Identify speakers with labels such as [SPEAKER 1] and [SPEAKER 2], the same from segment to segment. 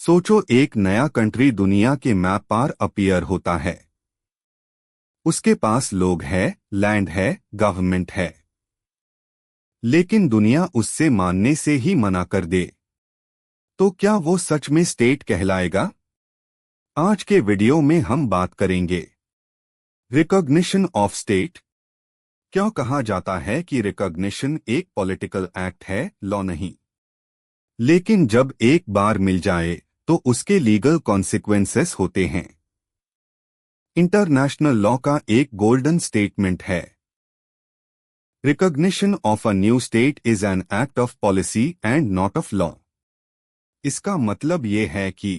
[SPEAKER 1] सोचो, एक नया कंट्री दुनिया के मैप पर अपीयर होता है। उसके पास लोग हैं, लैंड है, गवर्नमेंट है, लेकिन दुनिया उससे मानने से ही मना कर दे, तो क्या वो सच में स्टेट कहलाएगा? आज के वीडियो में हम बात करेंगे रिकॉग्निशन ऑफ स्टेट। क्यों कहा जाता है कि रिकॉग्निशन एक पॉलिटिकल एक्ट है, लॉ नहीं। लेकिन जब एक बार मिल जाए तो उसके लीगल कॉन्सिक्वेंसेस होते हैं। इंटरनेशनल लॉ का एक गोल्डन स्टेटमेंट है, recognition of a new state is an act of policy and not of law. इसका मतलब ये है कि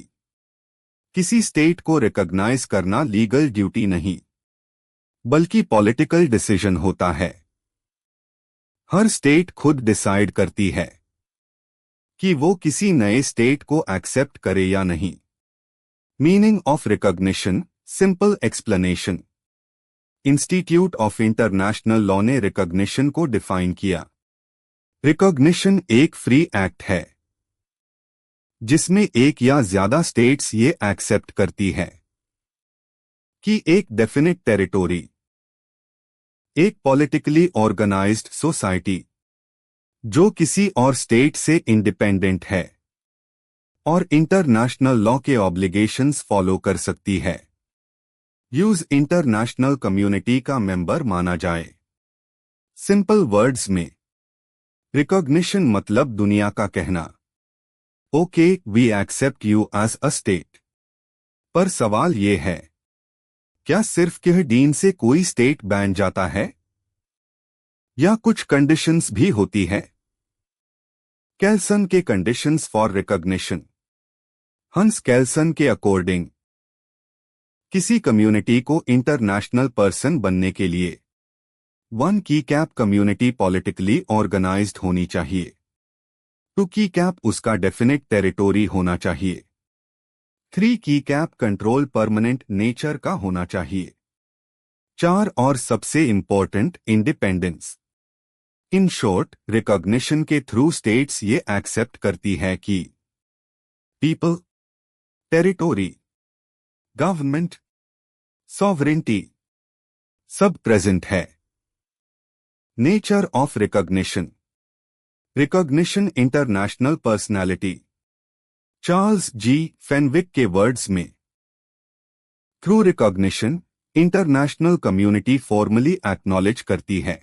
[SPEAKER 1] किसी स्टेट को रिकॉग्नाइज करना लीगल ड्यूटी नहीं, बल्कि पॉलिटिकल डिसीजन होता है। हर स्टेट खुद डिसाइड करती है कि वो किसी नए स्टेट को एक्सेप्ट करे या नहीं। Meaning of recognition, simple explanation. Institute of international law ने रिकॉग्निशन को डिफाइन किया। रिकॉग्निशन एक फ्री एक्ट है जिसमें एक या ज्यादा स्टेट्स ये एक्सेप्ट करती है कि एक डेफिनिट टेरिटोरी, एक पॉलिटिकली ऑर्गेनाइज्ड सोसाइटी जो किसी और स्टेट से इंडिपेंडेंट है और इंटरनेशनल लॉ के ऑब्लिगेशंस फॉलो कर सकती है, यूज इंटरनेशनल कम्युनिटी का मेंबर माना जाए। सिंपल वर्ड्स में रिकॉग्निशन मतलब दुनिया का कहना, okay we accept you as a state. पर सवाल ये है, क्या सिर्फ कह डीन से कोई स्टेट बैन जाता है या कुछ कंडीशंस भी होती है? कैल्सन के कंडीशंस फॉर रिकॉग्निशन। हंस कैल्सन के अकॉर्डिंग किसी कम्युनिटी को इंटरनेशनल पर्सन बनने के लिए 1 की कैप कम्युनिटी पॉलिटिकली ऑर्गेनाइज्ड होनी चाहिए। 2 की कैप उसका डेफिनेट टेरिटोरी होना चाहिए। 3 की कैप कंट्रोल परमानेंट नेचर का होना चाहिए। 4 और सबसे important, independence. In short, recognition के थ्रू स्टेट्स ये एक्सेप्ट करती है कि पीपल, टेरिटोरी, गवर्नमेंट, सॉवरेनिटी सब प्रेजेंट है। Nature of recognition. Recognition international personality. Charles G Fenwick के वर्ड्स में, through recognition international community formally acknowledge करती है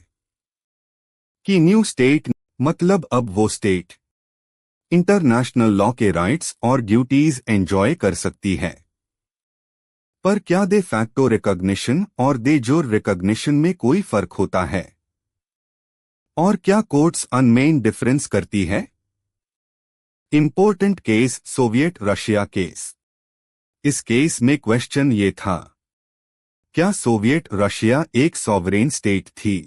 [SPEAKER 1] कि न्यू स्टेट मतलब अब वो स्टेट इंटरनेशनल लॉ के राइट्स और ड्यूटीज एंजॉय कर सकती है। पर क्या दे फैक्टो रिकॉग्निशन और दे जोर रिकॉग्निशन में कोई फर्क होता है? और क्या कोर्ट्स अनमेन डिफरेंस करती है? Important case, Soviet Russia case. इस केस में क्वेश्चन ये था, क्या सोवियत रशिया एक सॉवरेन स्टेट थी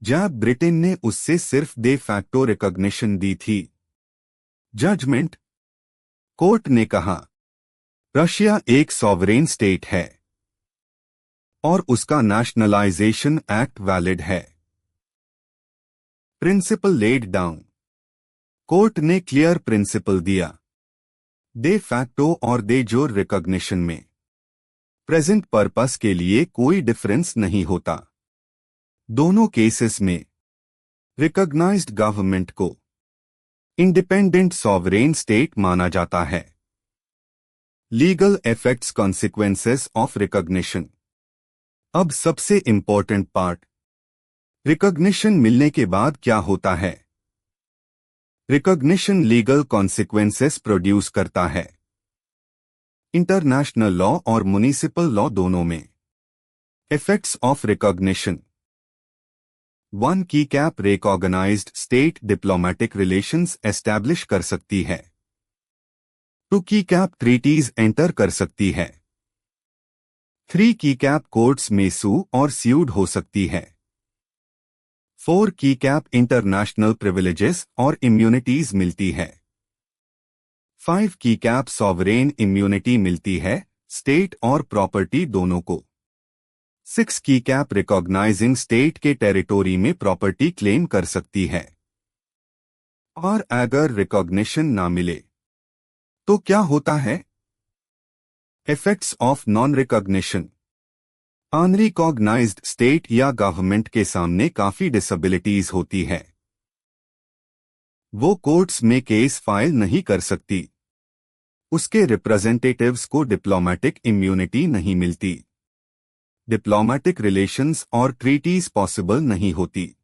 [SPEAKER 1] जब ब्रिटेन ने उससे सिर्फ दे फैक्टो रिकॉग्निशन दी थी? जजमेंट, कोर्ट ने कहा रशिया एक सॉवरेन स्टेट है और उसका नेशनलाइजेशन एक्ट वैलिड है। Principle laid down. कोर्ट ने क्लियर प्रिंसिपल दिया, दे फैक्टो और दे जोर रिकॉग्निशन में प्रेजेंट पर्पस के लिए कोई डिफरेंस नहीं होता। दोनों केसेस में रिकॉग्नाइज्ड गवर्नमेंट को इंडिपेंडेंट सॉवरेन स्टेट माना जाता है। Legal effects, consequences of recognition. अब सबसे इंपॉर्टेंट पार्ट, रिकॉग्निशन मिलने के बाद क्या होता है? रिकॉग्निशन लीगल कॉन्सिक्वेंसेस प्रोड्यूस करता है। इंटरनेशनल लॉ और म्युनिसिपल लॉ दोनों में। Effects of recognition. 1 की कैप recognised state diplomatic relations establish कर सकती है। 2 की कैप ट्रीटीज एंटर कर सकती है। 3 की कैप कोर्ट्स में सू और स्यूड हो सकती है। 4 की कैप इंटरनेशनल प्रिविलेजेस और इम्यूनिटीज मिलती है। 5 की कैप सॉवरेन इम्यूनिटी मिलती है, स्टेट और प्रॉपर्टी दोनों को। 6 की कैप रिकॉग्नाइजिंग स्टेट के टेरिटोरी में प्रॉपर्टी क्लेम कर सकती है। और अगर रिकॉग्निशन ना मिले तो क्या होता है? Effects of non recognition. Unrecognised state या गवर्नमेंट के सामने काफी डिसेबिलिटीज होती है। वो कोर्ट्स में केस फाइल नहीं कर सकती, उसके रिप्रेजेंटेटिव्स को डिप्लोमेटिक इम्यूनिटी नहीं मिलती, डिप्लोमेटिक रिलेशंस और ट्रीटीज पॉसिबल नहीं होती।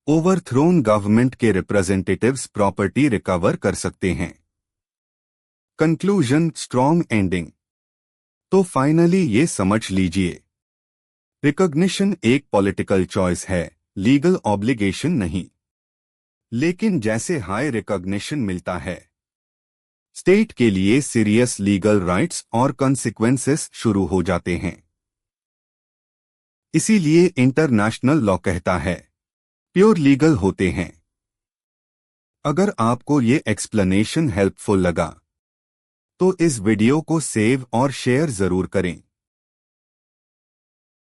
[SPEAKER 1] ओवरथ्रोन गवर्नमेंट के रिप्रेजेंटेटिव्स प्रॉपर्टी रिकवर कर सकते हैं। Conclusion, strong ending. तो फाइनली ये समझ लीजिए, रिकॉग्निशन एक पॉलिटिकल चॉइस है, लीगल ऑब्लिगेशन नहीं। लेकिन जैसे हाई रिकॉग्निशन मिलता है, स्टेट के लिए सीरियस लीगल राइट्स और कॉन्सिक्वेंसेस शुरू हो जाते हैं। इसीलिए इंटरनेशनल लॉ कहता है, प्योर लीगल होते हैं। अगर आपको ये एक्सप्लेनेशन हेल्पफुल लगा, तो इस वीडियो को सेव और शेयर जरूर करें।